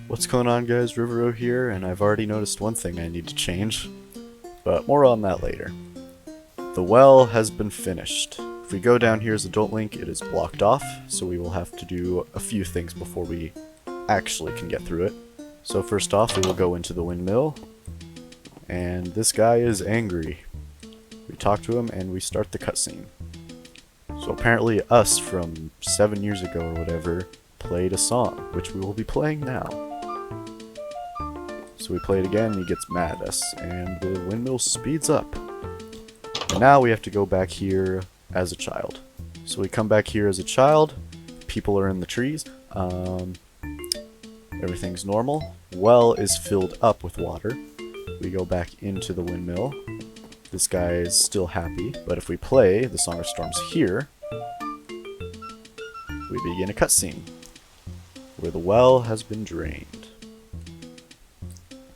What's going on, guys? Rivero here, and I've already noticed one thing I need to change, but more on that later. The well has been finished. If we go down here as Adult Link, it is blocked off, so we will have to do a few things before we actually can get through it. So first off, we will go into the windmill, and this guy is angry. We talk to him, and we start the cutscene. So apparently us from 7 years ago or whatever played a song, which we will be playing now. So we play it again and he gets mad at us, and the windmill speeds up. And now we have to go back here as a child. So we come back here as a child, people are in the trees, everything's normal. Well is filled up with water. We go back into the windmill. This guy is still happy, but if we play the Song of Storms here, we begin a cutscene where the well has been drained.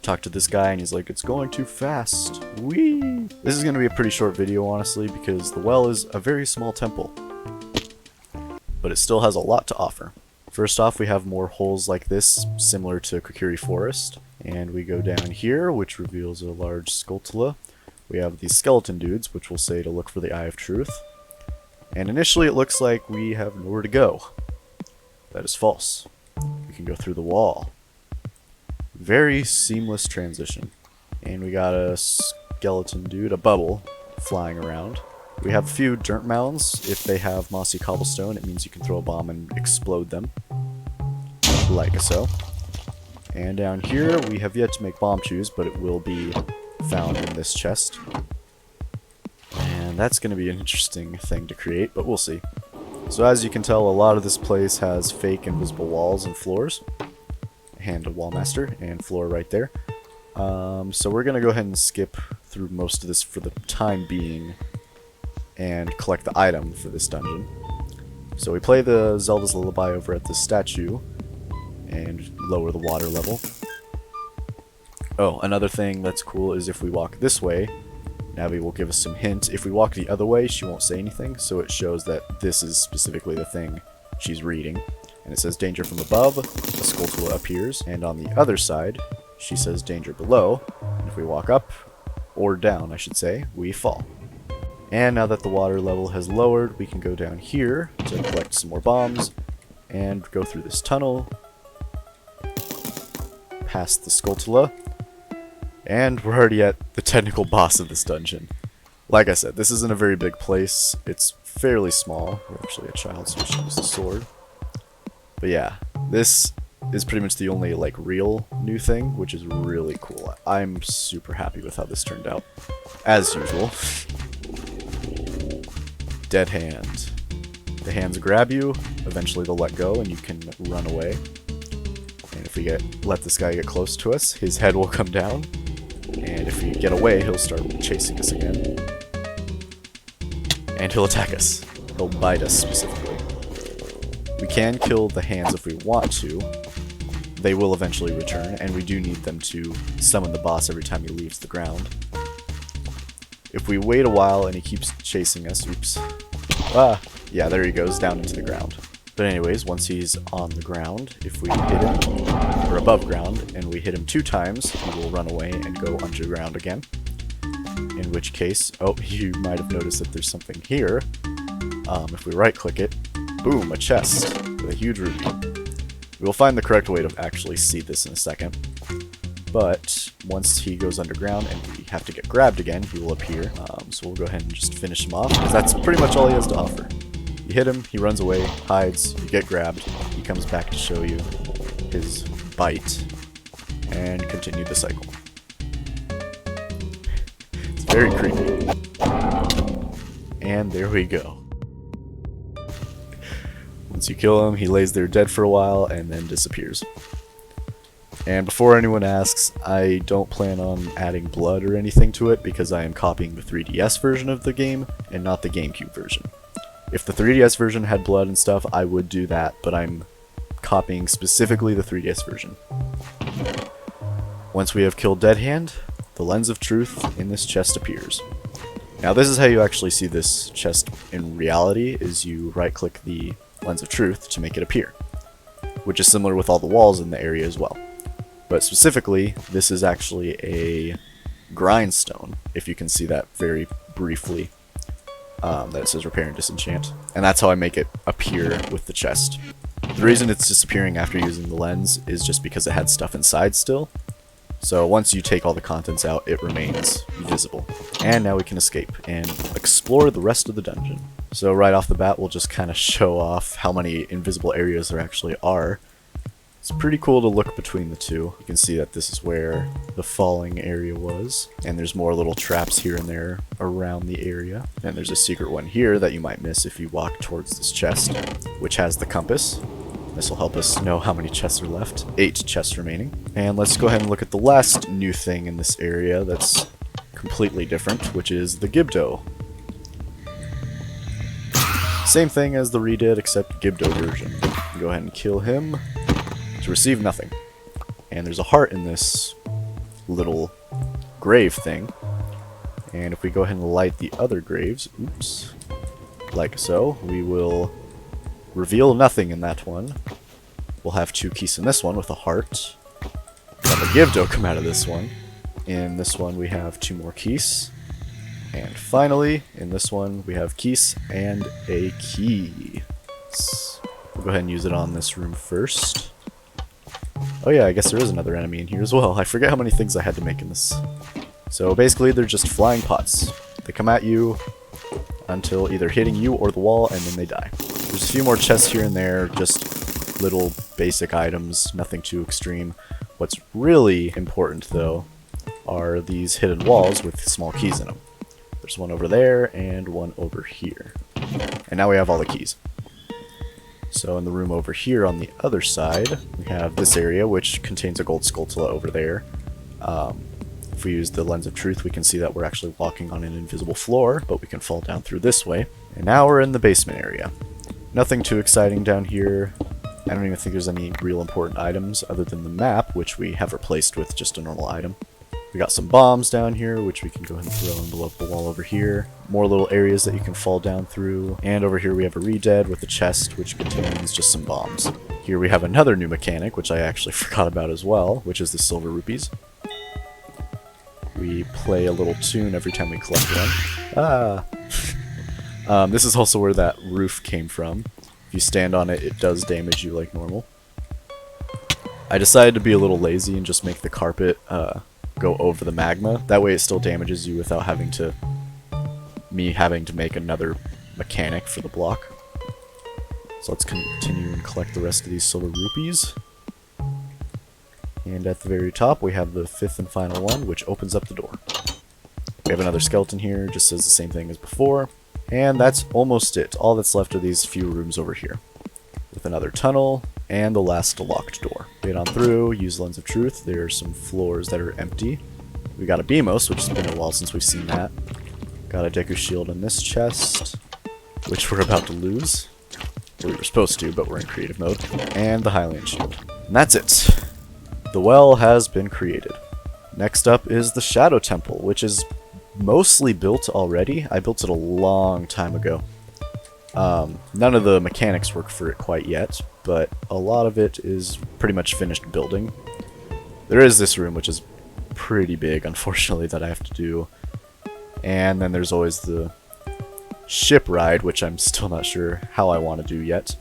Talk to this guy and he's like, it's going too fast. Whee! This is going to be a pretty short video, honestly, because the well is a very small temple, but it still has a lot to offer. First off, we have more holes like this, similar to Kokiri Forest, and we go down here, which reveals a large skulltula. We have these skeleton dudes, which will say to look for the Eye of Truth, and initially it looks like we have nowhere to go. That is false. We can go through the wall. Very seamless transition. And we got a skeleton dude, a bubble, flying around. We have a few dirt mounds. If they have mossy cobblestone, it means you can throw a bomb and explode them. Like so. And down here, we have yet to make bomb chews, but it will be found in this chest. And that's going to be an interesting thing to create, but we'll see. So as you can tell, a lot of this place has fake invisible walls and floors. Hand a wallmaster and floor right there. So we're gonna go ahead and skip through most of this for the time being and collect the item for this dungeon. So we play the Zelda's Lullaby over at the statue and lower the water level. Oh, another thing that's cool is if we walk this way, Navi will give us some hint. If we walk the other way, she won't say anything, so it shows that this is specifically the thing she's reading. And it says danger from above, a skulltula appears, and on the other side, she says danger below, and if we walk up, or down I should say, we fall. And now that the water level has lowered, we can go down here to collect some more bombs, and go through this tunnel, past the skulltula, and we're already at the technical boss of this dungeon. Like I said, this isn't a very big place, it's fairly small. We're actually a child, so we should use a sword. But yeah, this is pretty much the only like real new thing, which is really cool. I'm super happy with how this turned out. As usual. Dead hand. The hands grab you, eventually they'll let go and you can run away. And if we let this guy get close to us, his head will come down. And if we get away, he'll start chasing us again. And he'll attack us. He'll bite us specifically. We can kill the hands if we want to. They will eventually return, and we do need them to summon the boss every time he leaves the ground. If we wait a while and he keeps chasing us, oops. Yeah, there he goes, down into the ground. But anyways, once he's on the ground, if we hit him, or above ground, and we hit him 2 times, he will run away and go underground again. In which case, oh, you might have noticed that there's something here. If we right-click it, boom, a chest with a huge ruby. We will find the correct way to actually see this in a second. But once he goes underground and we have to get grabbed again, he will appear. So we'll go ahead and just finish him off, because that's pretty much all he has to offer. You hit him, he runs away, hides, you get grabbed, he comes back to show you his bite, and continue the cycle. It's very creepy. And there we go. Once you kill him, he lays there dead for a while and then disappears. And before anyone asks, I don't plan on adding blood or anything to it because I am copying the 3DS version of the game and not the GameCube version. If the 3DS version had blood and stuff, I would do that, but I'm copying specifically the 3DS version. Once we have killed Dead Hand, the Lens of Truth in this chest appears. Now this is how you actually see this chest in reality, is you right-click the Lens of Truth to make it appear, which is similar with all the walls in the area as well. But specifically, this is actually a grindstone, if you can see that very briefly. That says repair and disenchant. And that's how I make it appear with the chest. The reason it's disappearing after using the lens is just because it had stuff inside still. So once you take all the contents out, it remains visible. And now we can escape and explore the rest of the dungeon. So right off the bat, we'll just kind of show off how many invisible areas there actually are. It's pretty cool to look between the two. You can see that this is where the falling area was, and there's more little traps here and there around the area. And there's a secret one here that you might miss if you walk towards this chest, which has the compass. This will help us know how many chests are left. 8 chests remaining. And let's go ahead and look at the last new thing in this area that's completely different, which is the Gibdo. Same thing as the redid, except Gibdo version. Go ahead and kill him to receive nothing. And there's a heart in this little grave thing. And if we go ahead and light the other graves, oops, like so, we will reveal nothing in that one. We'll have 2 keys in this one with a heart. Have a Gibdo come out of this one. In this one we have 2 more keys. And finally, in this one we have keys and a key. We'll go ahead and use it on this room first. Oh yeah, I guess there is another enemy in here as well. I forget how many things I had to make in this. So basically they're just flying pots. They come at you until either hitting you or the wall, and then they die. There's a few more chests here and there, just little basic items, nothing too extreme. What's really important though are these hidden walls with small keys in them. There's one over there and one over here. And now we have all the keys. So in the room over here on the other side, we have this area which contains a gold skulltula over there. If we use the lens of truth, we can see that we're actually walking on an invisible floor, but we can fall down through this way. And now we're in the basement area. Nothing too exciting down here. I don't even think there's any real important items other than the map, which we have replaced with just a normal item. We got some bombs down here, which we can go ahead and throw and blow up the wall over here. More little areas that you can fall down through. And over here we have a redead with a chest, which contains just some bombs. Here we have another new mechanic, which I actually forgot about as well, which is the silver rupees. We play a little tune every time we collect one. This is also where that roof came from. If you stand on it, it does damage you like normal. I decided to be a little lazy and just make the carpet go over the magma. That way it still damages you without having to make another mechanic for the block. So let's continue and collect the rest of these silver rupees. And at the very top we have the 5th and final one, which opens up the door. We have another skeleton here, just says the same thing as before. And that's almost it. All that's left are these few rooms over here, with another tunnel and the last locked door. Get on through, use Lens of Truth. There are some floors that are empty. We got a Beamos, which has been a while since we've seen that. Got a Deku Shield in this chest, which we're about to lose. Or we were supposed to, but we're in creative mode. And the Hylian Shield. And that's it. The well has been created. Next up is the Shadow Temple, which is mostly built already. I built it a long time ago. None of the mechanics work for it quite yet, but a lot of it is pretty much finished building. There is this room, which is pretty big, unfortunately, that I have to do. And then there's always the ship ride, which I'm still not sure how I want to do yet.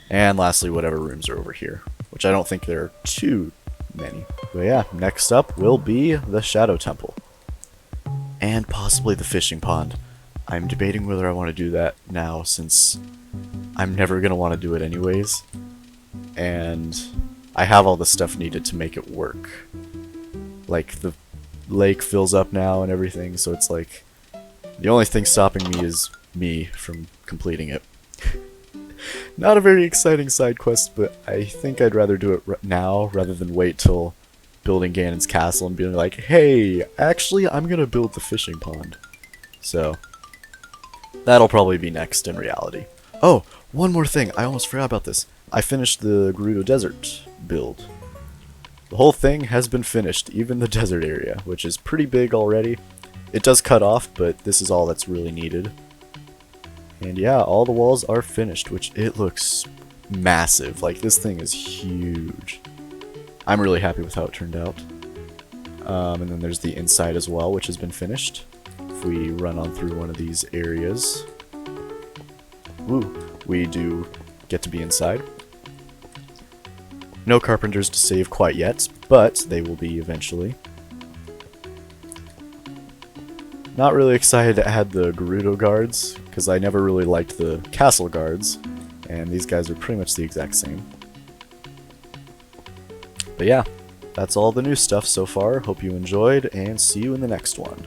And lastly, whatever rooms are over here, which I don't think there are too many. But yeah, next up will be the Shadow Temple. And possibly the fishing pond. I'm debating whether I want to do that now, since I'm never going to want to do it anyways. And I have all the stuff needed to make it work. Like, the lake fills up now and everything, so it's like, the only thing stopping me is me from completing it. Not a very exciting side quest, but I think I'd rather do it now rather than wait till building Ganon's castle and being like, hey, actually I'm gonna build the fishing pond. So that'll probably be next in reality. Oh, one more thing, I almost forgot about this. I finished the Gerudo Desert build. The whole thing has been finished, even the desert area, which is pretty big already. It does cut off, but this is all that's really needed. And yeah, all the walls are finished, which it looks massive. Like, this thing is huge. I'm really happy with how it turned out. And then there's the inside as well, which has been finished. If we run on through one of these areas, we do get to be inside. No carpenters to save quite yet, but they will be eventually. Not really excited to add the Gerudo guards, because I never really liked the castle guards, and these guys are pretty much the exact same. But yeah, that's all the new stuff so far. Hope you enjoyed, and see you in the next one.